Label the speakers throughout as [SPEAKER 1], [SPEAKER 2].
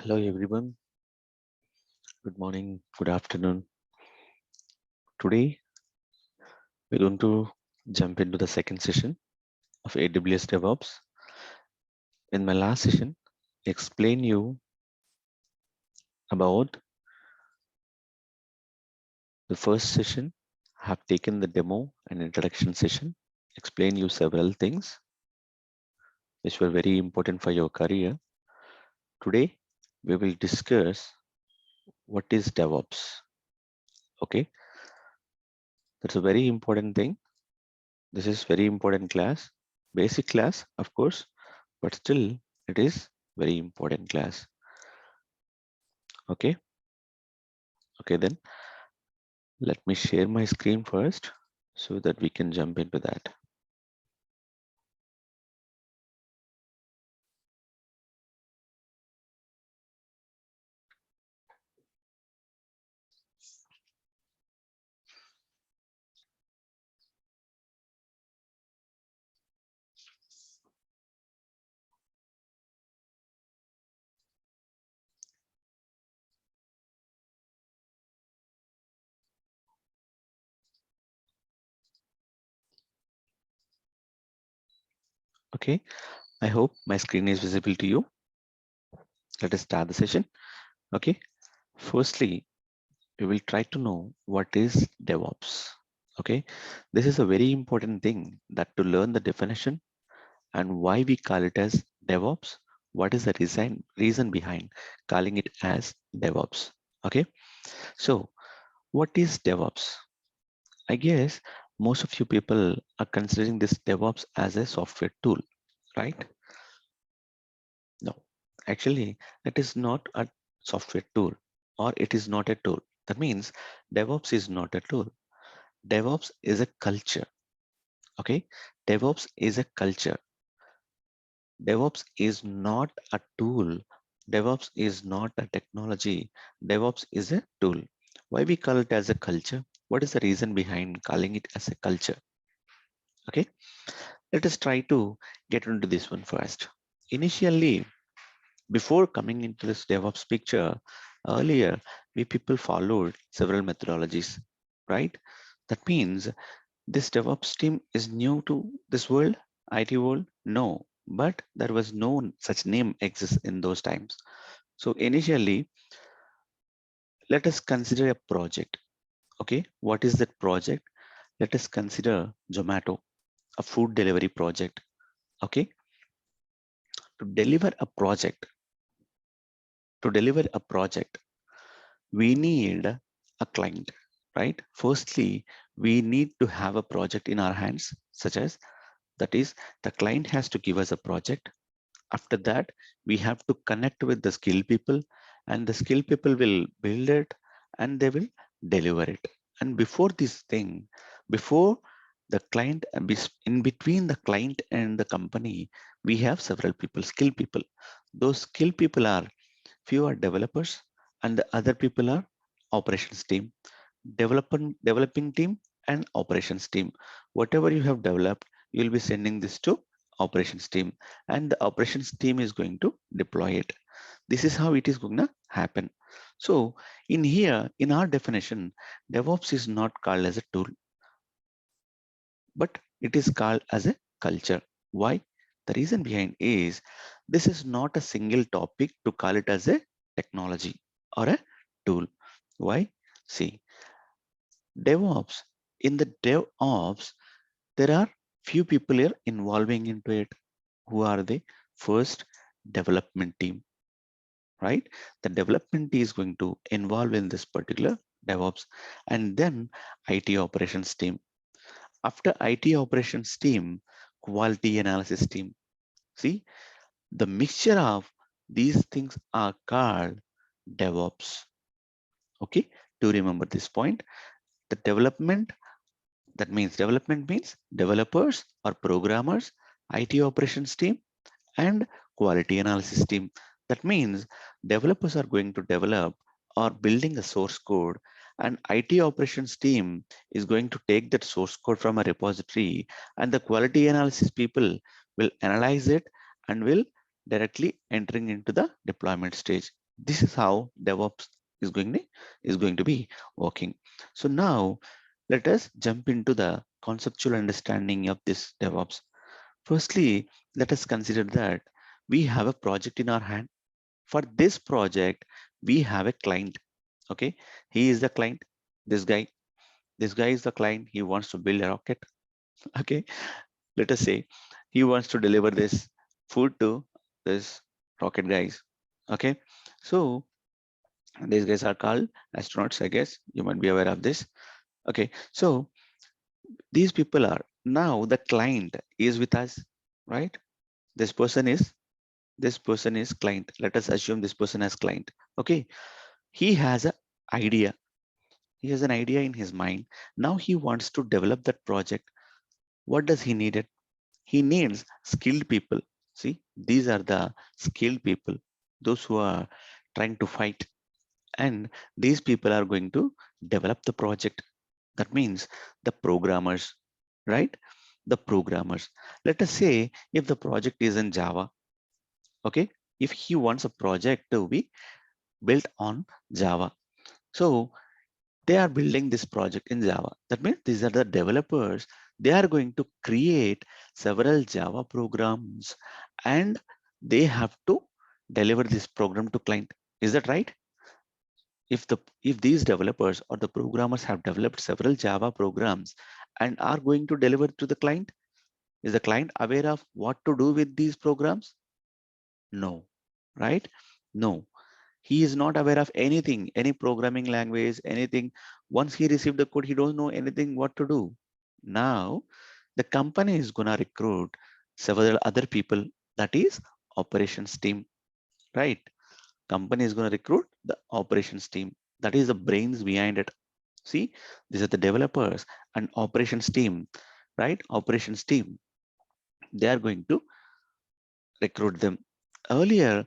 [SPEAKER 1] Hello everyone, good morning, good afternoon. Today we're going to jump into the second session of AWS DevOps. In my last session, I explained you about the first session. I have taken the demo and introduction session, explain you several things which were very important for your career. Today we will discuss what is DevOps. Okay, that's a very important thing. This is very important class, basic class, of course, but still it is very important class. Okay, then let me share my screen first so that we can jump into that. Okay, I hope my screen is visible to you. Let us start the session. Okay, firstly, we will try to know what is DevOps. Okay, this is a very important thing, that to learn the definition and why we call it as DevOps. What is the reason behind calling it as DevOps? Okay, so what is DevOps? I guess most of you people are considering this DevOps as a software tool, right? No, actually, it is not a software tool, or it is not a tool. That means DevOps is not a tool. DevOps is a culture. Okay, DevOps is a culture. DevOps is not a tool. DevOps is not a technology. DevOps is a tool. Why we call it as a culture? What is the reason behind calling it as a culture? Okay, let us try to get into this one first. Initially, before coming into this DevOps picture, earlier we people followed several methodologies, right? That means this DevOps team is new to this world, IT world? No, but there was no such name exists in those times. So initially, let us consider a project. Okay, what is that project? Let us consider Zomato, a food delivery project. Okay, to deliver a project, we need a client, right? Firstly, we need to have a project in our hands, such as, that is, the client has to give us a project. After that, we have to connect with the skilled people, and the skilled people will build it and they will deliver it. And before this thing, before the client, in between the client and the company, we have several people, skilled people. Those skilled people are, few are developers and the other people are operations team, developing team and operations team. Whatever you have developed, you'll be sending this to operations team, and the operations team is going to deploy it. This is how it is going to happen. So in here, in our definition, DevOps is not called as a tool, but it is called as a culture. Why? The reason behind is, this is not a single topic to call it as a technology or a tool. Why? See, DevOps, in the DevOps, there are few people here involving into it. Who are they? First, development team, right? The development team is going to involve in this particular DevOps, and then IT operations team. After IT operations team, quality analysis team. See, the mixture of these things are called DevOps. Okay, to remember this point, the development, development means developers or programmers, IT operations team, and quality analysis team. That means developers are going to develop or building a source code, and IT operations team is going to take that source code from a repository, and the quality analysis people will analyze it and will directly entering into the deployment stage. This is how DevOps is going to be working. So now let us jump into the conceptual understanding of this DevOps. Firstly, let us consider that we have a project in our hand. For this project, we have a client. Okay, he is the client. This guy, this guy is the client. He wants to build a rocket. Okay, let us say he wants to deliver this food to this rocket guys. Okay, so these guys are called astronauts, I guess. You might be aware of this. Okay, so these people are now the client is with us, right? This person is client. Let us assume this person has client. Okay, he has an idea. He has an idea in his mind. Now he wants to develop that project. What does he need? He needs skilled people. See, these are the skilled people, those who are trying to fight. And these people are going to develop the project. That means the programmers, right? The programmers. Let us say if the project is in Java, okay? If he wants a project to be built on Java. So they are building this project in Java. That means these are the developers. They are going to create several Java programs and they have to deliver this program to client. Is that right? If these developers or the programmers have developed several Java programs and are going to deliver to the client, is the client aware of what to do with these programs? No, right? No. He is not aware of anything, any programming language, anything. Once he received the code, he don't know anything what to do. Now, the company is gonna recruit several other people. That is operations team, right? Company is gonna recruit the operations team. That is the brains behind it. See, these are the developers and operations team, right? Operations team. They are going to recruit them. Earlier,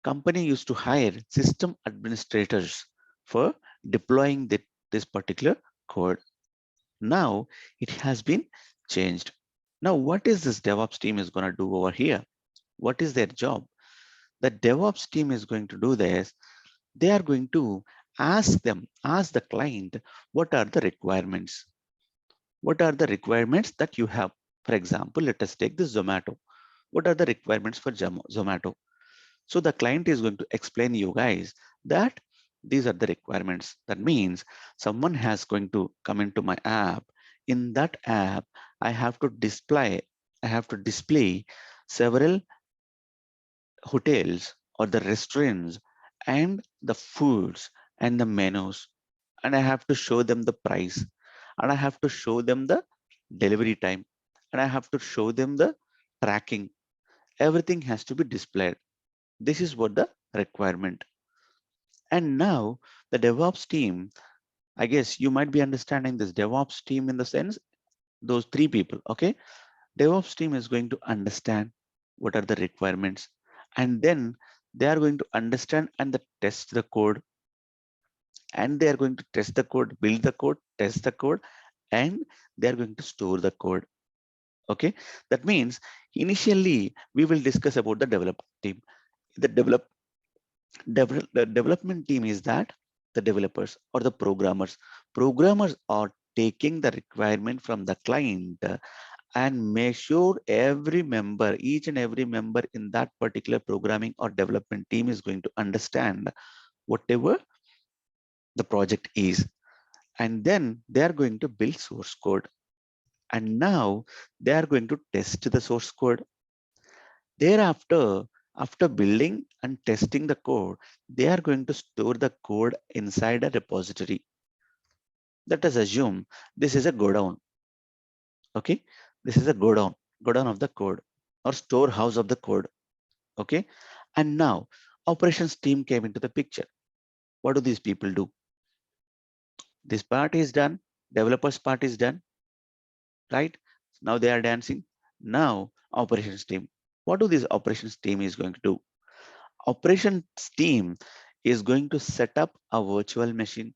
[SPEAKER 1] company used to hire system administrators for deploying this particular code. Now it has been changed. Now, what is this DevOps team is going to do over here? What is their job? The DevOps team is going to do this. They are going to ask the client, what are the requirements? What are the requirements that you have? For example, let us take this Zomato. What are the requirements for Zomato? So the client is going to explain you guys that these are the requirements. That means someone has going to come into my app. In that app, I have to display several hotels or the restaurants and the foods and the menus. And I have to show them the price and I have to show them the delivery time and I have to show them the tracking. Everything has to be displayed. This is what the requirement. And now the DevOps team, I guess you might be understanding this DevOps team in the sense, those three people, okay? DevOps team is going to understand what are the requirements and then they are going to understand and test the code and they are going to test the code, build the code, test the code, and they are going to store the code. Okay, that means initially we will discuss about the develop team. The development team is that the developers or the programmers. Programmers are taking the requirement from the client and make sure every member, each and every member in that particular programming or development team is going to understand whatever the project is. And then they are going to build source code. And now they are going to test the source code. Thereafter, after building and testing the code, they are going to store the code inside a repository. Let us assume this is a godown. Okay, this is a godown of the code or storehouse of the code. Okay, and now operations team came into the picture. What do these people do? This part is done, developers part is done, right? Now they are dancing. Now operations team. What do this operations team is going to do? Operations team is going to set up a virtual machine.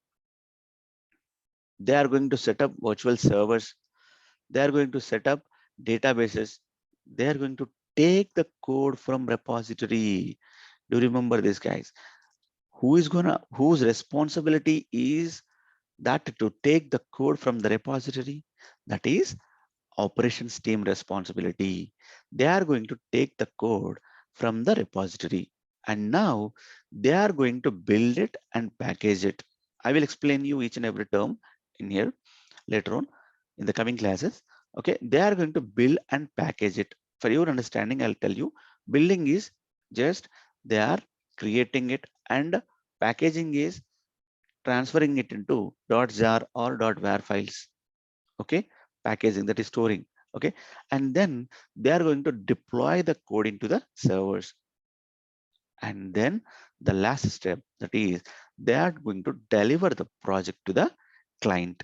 [SPEAKER 1] They are going to set up virtual servers. They are going to set up databases. They are going to take the code from repository. Do you remember this, guys? whose responsibility is that to take the code from the repository? That is operations team responsibility. They are going to take the code from the repository and now they are going to build it and package it. I will explain you each and every term in here later on in the coming classes. Okay, they are going to build and package it. For your understanding, I'll tell you, building is just they are creating it and packaging is transferring it into .jar or .var files. Okay, packaging, that is storing. Okay, and then they are going to deploy the code into the servers. And then the last step, that is they are going to deliver the project to the client.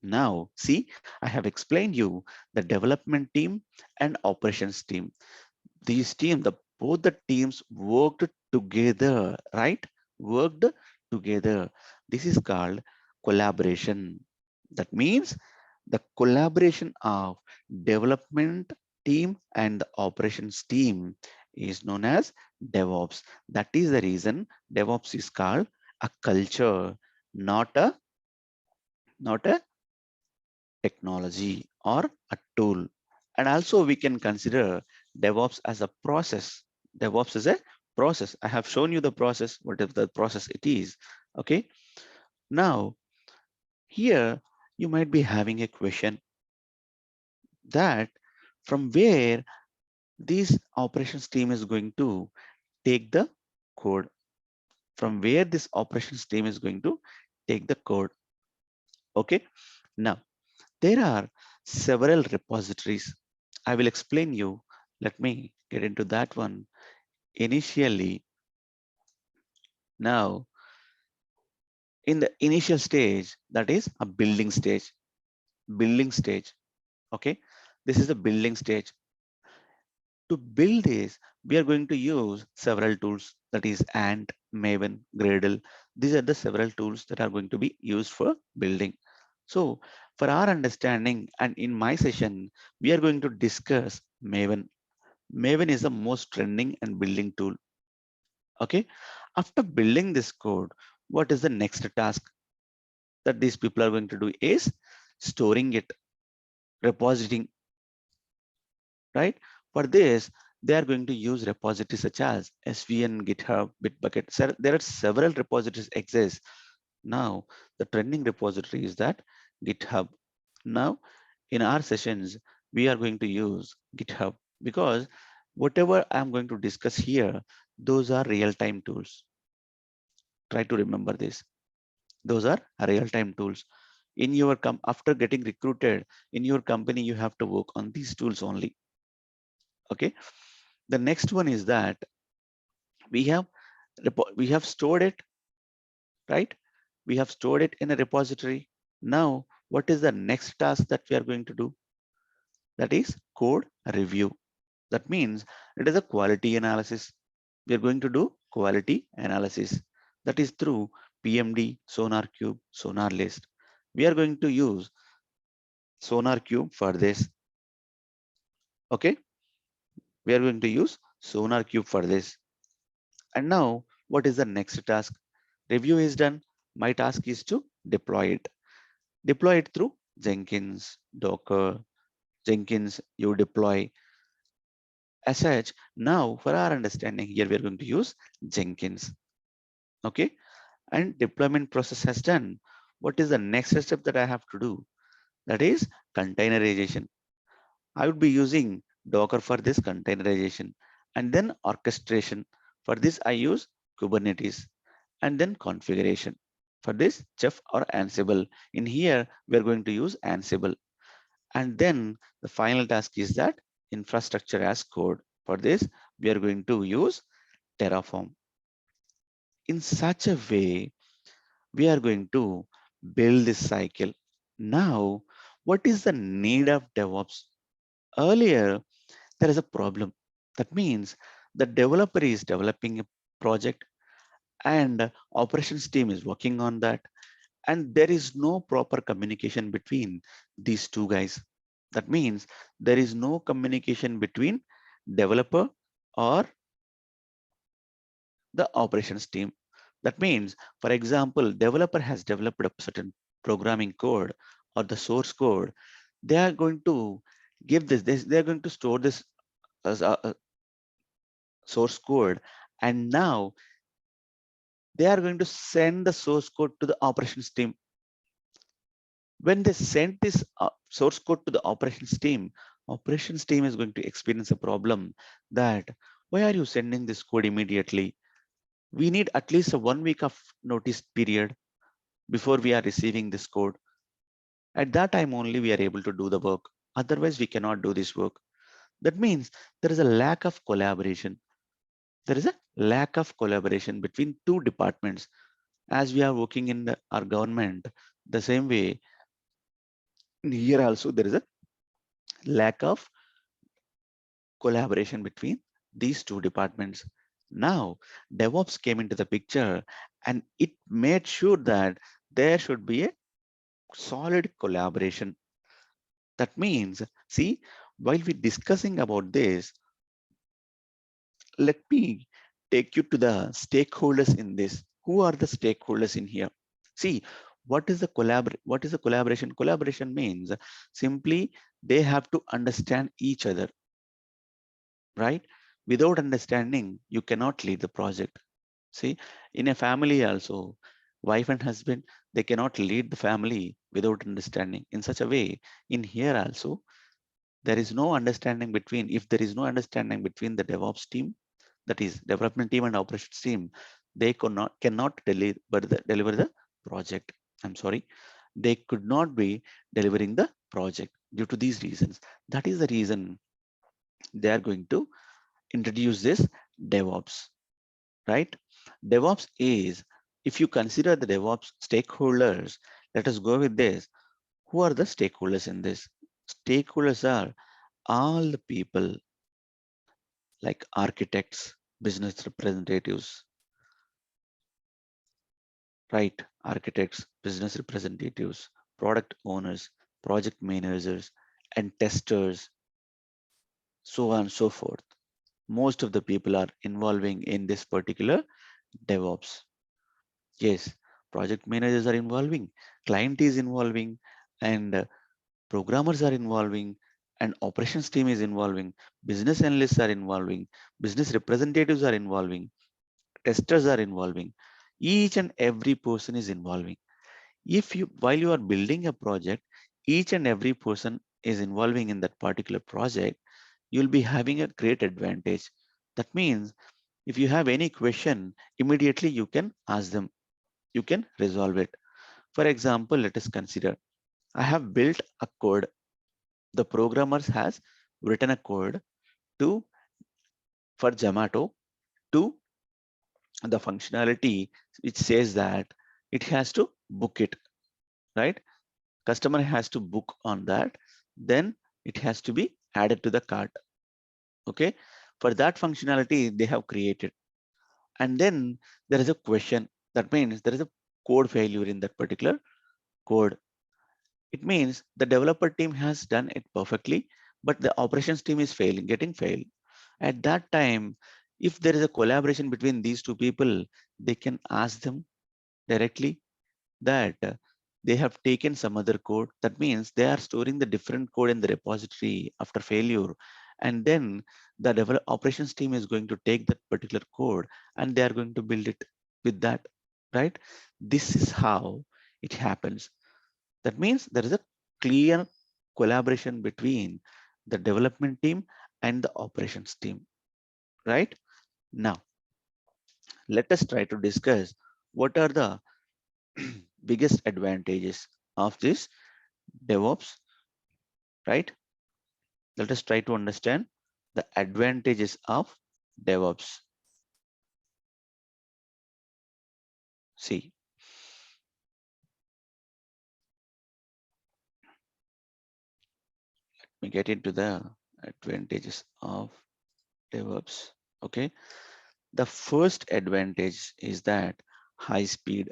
[SPEAKER 1] Now, see, I have explained you the development team and operations team. These team, both the teams worked together, right? Worked together. This is called collaboration. That means the collaboration of development team and the operations team is known as DevOps. That is the reason DevOps is called a culture, not a technology or a tool. And also we can consider DevOps as a process. DevOps is a process. I have shown you the process, whatever the process it is. Okay. Now here you might be having a question that from where this operations team is going to take the code, from where this operations team is going to take the code. Okay. Now there are several repositories. I will explain you. Let me get into that one. Initially, now in the initial stage, that is a building stage. Building stage. Okay. This is the building stage. To build this, we are going to use several tools, that is Ant, Maven, Gradle. These are the several tools that are going to be used for building. So for our understanding and in my session, we are going to discuss Maven. Maven is the most trending and building tool. Okay. After building this code, what is the next task that these people are going to do is storing it, repositing, right? For this, they are going to use repositories such as SVN, GitHub, Bitbucket. So there are several repositories exist. Now, the trending repository is that GitHub. Now, in our sessions, we are going to use GitHub because whatever I'm going to discuss here, those are real-time tools. Try to remember this. Those are real-time tools. In your after getting recruited in your company, you have to work on these tools only. Okay. The next one is that we have stored it, right? We have stored it in a repository. Now, what is the next task that we are going to do? That is code review. That means it is a quality analysis. We are going to do quality analysis. That is through PMD, Sonar Cube, Sonar List. We are going to use Sonar Cube for this. Okay. We are going to use Sonar Cube for this. And now what is the next task? Review is done. My task is to deploy it. Deploy it through Jenkins, Docker, Jenkins, you deploy. As such, now for our understanding here, we are going to use Jenkins. Okay. And deployment process has done. What is the next step that I have to do? That is containerization. I would be using Docker for this containerization and then orchestration. For this, I use Kubernetes and then configuration. For this, Chef or Ansible. In here, we are going to use Ansible. And then the final task is that infrastructure as code. For this, we are going to use Terraform. In such a way, we are going to build this cycle. Now, what is the need of DevOps? Earlier, there is a problem. That means the developer is developing a project and operations team is working on that. And there is no proper communication between these two guys. That means there is no communication between developer or the operations team. That means, for example, developer has developed a certain programming code or the source code. They are going to give this they are going to store this as a source code, and now they are going to send the source code to the operations team. When they send this source code to the operations team is going to experience a problem that why are you sending this code immediately? We need at least a 1 week of notice period before we are receiving this code. At that time only we are able to do the work. Otherwise, we cannot do this work. That means there is a lack of collaboration. There is a lack of collaboration between two departments. As we are working in our government, the same way here also there is a lack of collaboration between these two departments. Now, DevOps came into the picture and it made sure that there should be a solid collaboration. That means, see, while we're discussing about this, let me take you to the stakeholders in this. Who are the stakeholders in here? See, what is the collaboration? Collaboration means simply they have to understand each other, right? Without understanding, you cannot lead the project. See, in a family also, wife and husband, they cannot lead the family without understanding. In such a way, in here also, there is no understanding between, if there is no understanding between the DevOps team, that is development team and operations team, they cannot deliver the project. I'm sorry, they could not be delivering the project due to these reasons. That is the reason they are going to introduce this DevOps, right? DevOps is, if you consider the DevOps stakeholders, let us go with this. Who are the stakeholders in this? Stakeholders are all the people like architects, business representatives, right? Architects, business representatives, product owners, project managers, and testers, so on and so forth. Most of the people are involving in this particular DevOps. Yes, project managers are involving, client is involving, and programmers are involving, and operations team is involving, business analysts are involving, business representatives are involving, testers are involving. Each and every person is involving. If you, while you are building a project, each and every person is involving in that particular project, you'll be having a great advantage. That means if you have any question, immediately you can ask them, you can resolve it. For example, let us consider I have built a code. The programmers has written a code to for Zomato to the functionality which says that it has to book it, right? Customer has to book on that, then it has to be added to the cart. Okay, for that functionality they have created, and then there is a question. That means there is a code failure in that particular code. It means the developer team has done it perfectly, but the operations team is failing, getting failed. At that time, if there is a collaboration between these two people, they can ask them directly that they have taken some other code. That means they are storing the different code in the repository after failure. And then the operations team is going to take that particular code and they are going to build it with that, right? This is how it happens. That means there is a clear collaboration between the development team and the operations team, right? Now, let us try to discuss what are the biggest advantages of this DevOps, right? Let us try to understand the advantages of DevOps. See, we get into the advantages of DevOps. Okay, the first advantage is that high speed.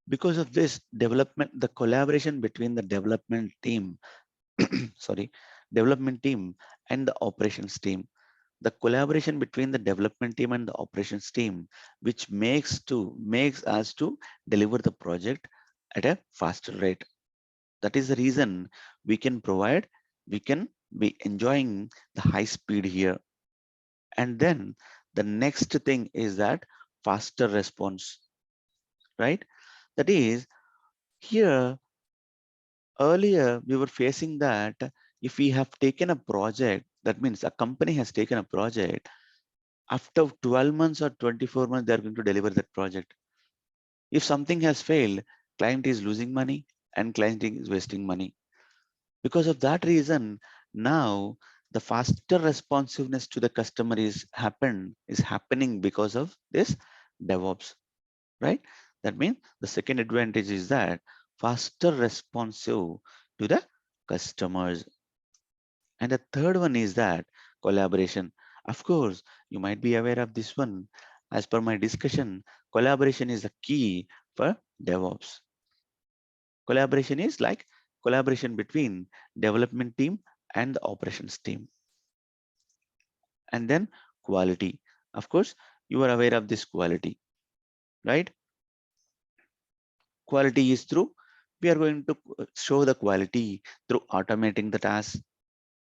[SPEAKER 1] Because of this development, the collaboration between the development team, sorry, development team and the operations team, the collaboration between the development team and the operations team, which makes us to deliver the project at a faster rate. That is the reason we can provide, we can be enjoying the high speed here. And then the next thing is that faster response, right? That is, here earlier we were facing that if we have taken a project, that means a company has taken a project, after 12 months or 24 months, they're going to deliver that project. If something has failed, client is losing money and client is wasting money. Because of that reason, now the faster responsiveness to the customer is happening because of this DevOps, right? That means the second advantage is that faster responsive to the customers. And the third one is that collaboration. Of course, you might be aware of this one. As per my discussion, collaboration is the key for DevOps. Collaboration is like collaboration between development team and the operations team. And then quality. Of course, you are aware of this quality, right? Quality is through, we are going to show the quality through automating the tasks,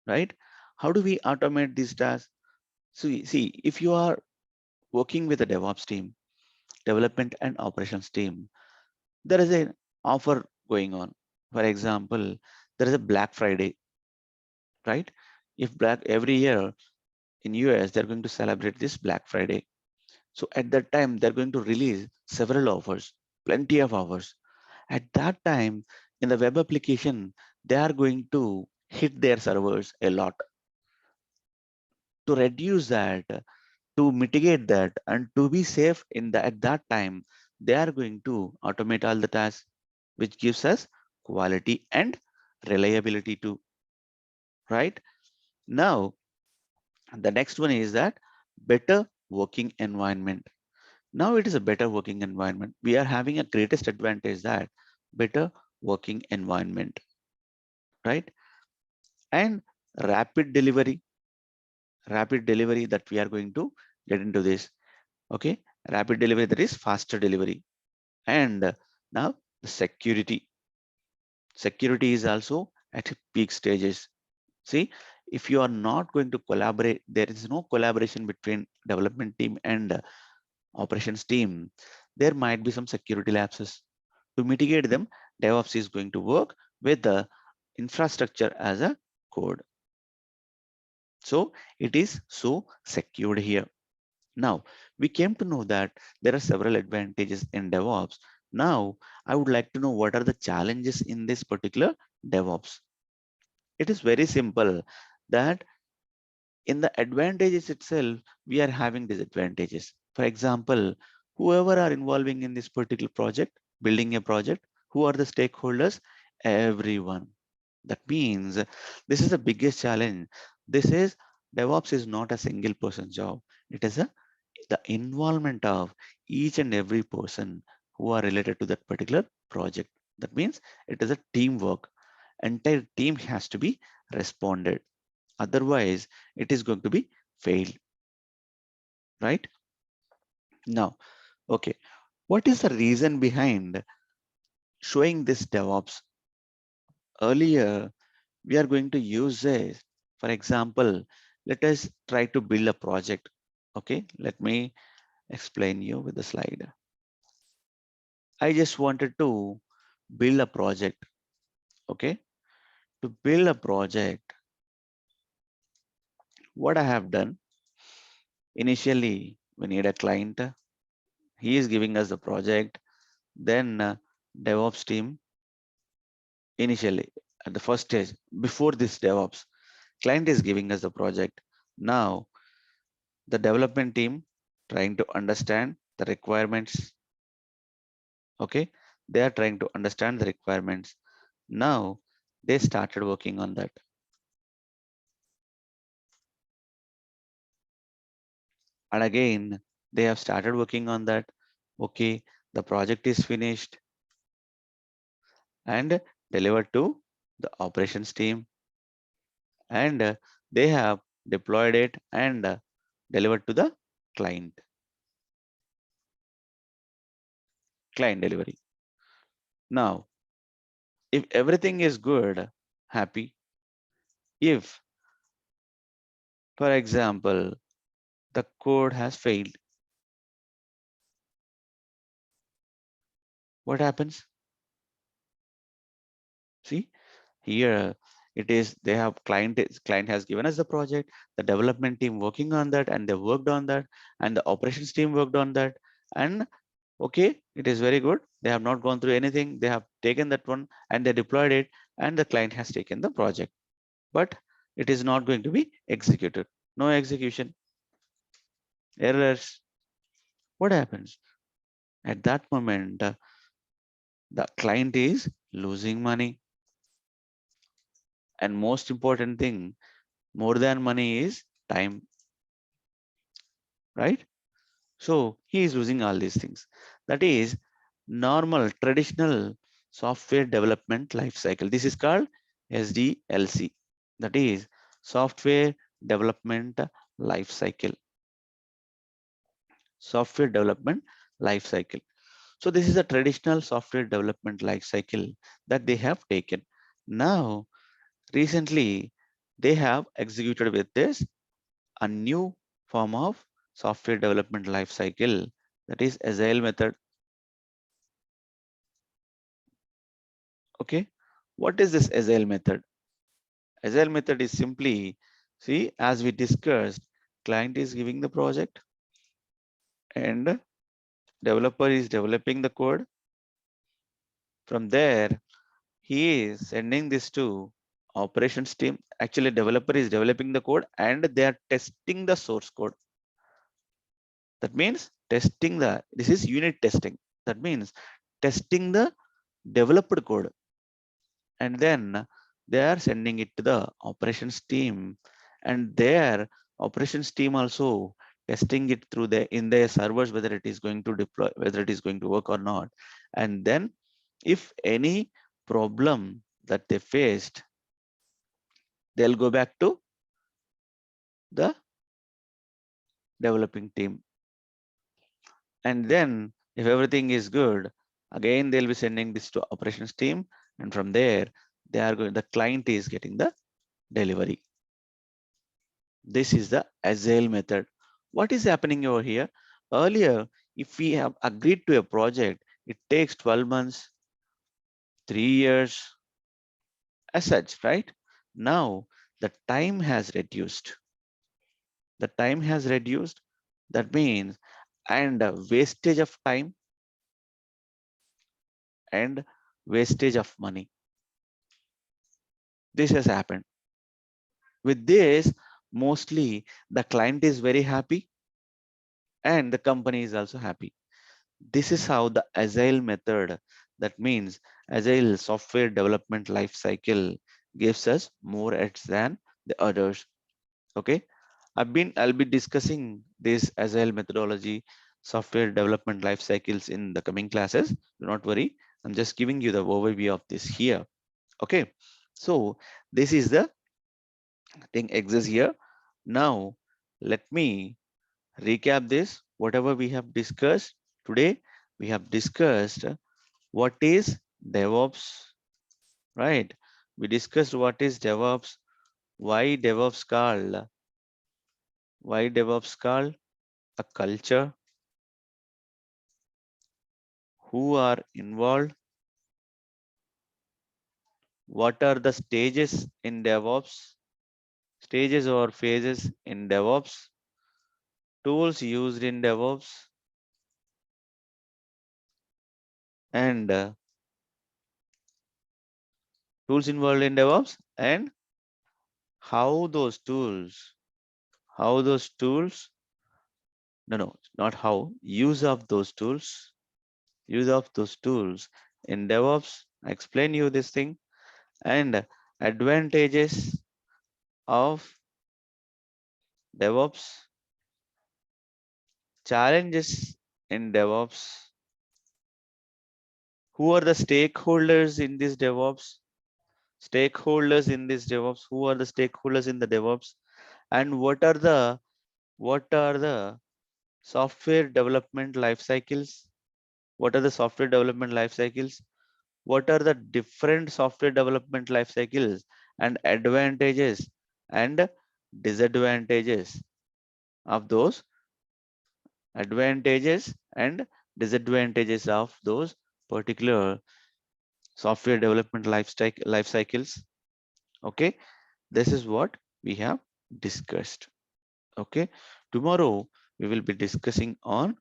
[SPEAKER 1] right? How do we automate these tasks? So see, if you are working with a DevOps team, development and operations team, there is an offer going on. For example, there is a Black Friday, right? If Black every year in US, they're going to celebrate this Black Friday. So at that time, they're going to release several offers, plenty of offers. At that time, in the web application, they are going to hit their servers a lot. To reduce that, to mitigate that, and to be safe in the, at that time, they are going to automate all the tasks, which gives us quality and reliability too, right? Now, the next one is that better working environment. Now it is a better working environment. We are having a greatest advantage that better working environment, right? And rapid delivery, rapid delivery that we are going to get into this. Okay, rapid delivery, that is faster delivery. And now the security. Security is also at peak stages. See, if you are not going to collaborate, there is no collaboration between development team and operations team, there might be some security lapses. To mitigate them, DevOps is going to work with the infrastructure as a code. So it is so secured here. Now, we came to know that there are several advantages in DevOps. Now, I would like to know what are the challenges in this particular DevOps. It is very simple that in the advantages itself, we are having disadvantages. For example, whoever are involving in this particular project, building a project, who are the stakeholders? Everyone. That means this is the biggest challenge. This is DevOps is not a single person job. It is the involvement of each and every person who are related to that particular project. That means it is a teamwork. Entire team has to be responded. Otherwise, it is going to be failed, right? Now, okay, what is the reason behind showing this DevOps? Earlier, we are going to use this. For example, let us try to build a project. Okay, let me explain you with the slide. I just wanted to build a project. Okay, to build a project, what I have done initially, we need a client. He is giving us the project. Then DevOps team initially at the first stage before this DevOps client is giving us the project. Now the development team trying to understand the requirements. Okay, they are trying to understand the requirements. Now they started working on that. And again, they have started working on that. Okay, the project is finished and delivered to the operations team. And they have deployed it, and delivered to the client. Client delivery. Now, if everything is good, happy. If, for example, the code has failed, what happens? See, here it is, they have client has given us the project, the development team working on that, and they worked on that, and the operations team worked on that, and okay, it is very good. They have not gone through anything. They have taken that one and they deployed it, and the client has taken the project, but it is not going to be executed. No execution, errors. What happens? At that moment, the client is losing money. And most important thing, more than money is time, right? So he is losing all these things. That is normal, traditional software development life cycle. This is called SDLC. That is software development life cycle. Software development life cycle. So this is a traditional software development life cycle that they have taken. Now, recently, they have executed with this a new form of software development life cycle, that is agile method. Okay, what is this agile method? Agile method is simply, see, as we discussed, client is giving the project and developer is developing the code. From there, he is sending this to operations team. Actually, developer is developing the code and they are testing the source code. That means testing this is unit testing. That means testing the developed code, and then they are sending it to the operations team, and their operations team also testing it through in their servers, whether it is going to deploy, whether it is going to work or not. And then if any problem that they faced, they'll go back to the developing team. And then if everything is good, again they'll be sending this to operations team, and from there they are going, the client is getting the delivery. This is the agile method. What is happening over here? Earlier, if we have agreed to a project, it takes 12 months, 3 years, as such, right? Now the time has reduced. The time has reduced. That means, and wastage of time and wastage of money. This has happened. With this, mostly the client is very happy and the company is also happy. This is how the agile method, that means agile software development life cycle, gives us more edge than the others. Okay, I'll be discussing this agile methodology, software development life cycles in the coming classes. Do not worry, I'm just giving you the overview of this here. Okay, so this is the thing exists here. Now let me recap this. Whatever we have discussed today, we have discussed what is DevOps, right? We discussed what is DevOps, why DevOps called, why DevOps called a culture, who are involved, what are the stages in DevOps, stages or phases in DevOps, tools used in DevOps, and tools involved in DevOps, and how those tools, how those tools, no, not how, use of those tools, use of those tools in DevOps. I explain you this thing, and advantages of DevOps, challenges in DevOps, who are the stakeholders in this DevOps, stakeholders in this DevOps, who are the stakeholders in the DevOps, And what are the software development life cycles? What are the software development life cycles? What are the different software development life cycles and advantages and disadvantages of those advantages and disadvantages of those particular software development life cycles? Okay, this is what we have discussed. Okay, tomorrow we will be discussing on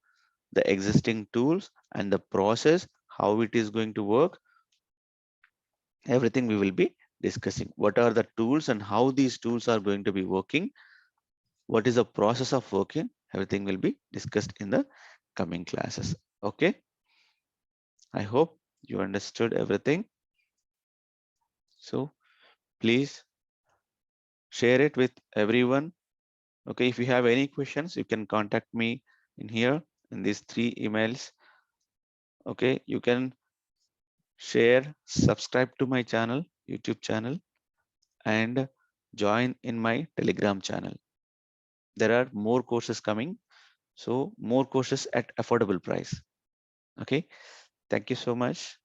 [SPEAKER 1] the existing tools and the process, how it is going to work. Everything we will be discussing. What are the tools and how these tools are going to be working? What is the process of working? Everything will be discussed in the coming classes. Okay, I hope you understood everything. So please share it with everyone. Okay, if you have any questions, you can contact me in here in these 3 emails. Okay, you can share, subscribe to my channel, YouTube channel, and join in my Telegram channel. There are more courses coming, so more courses at affordable price. Okay, thank you so much.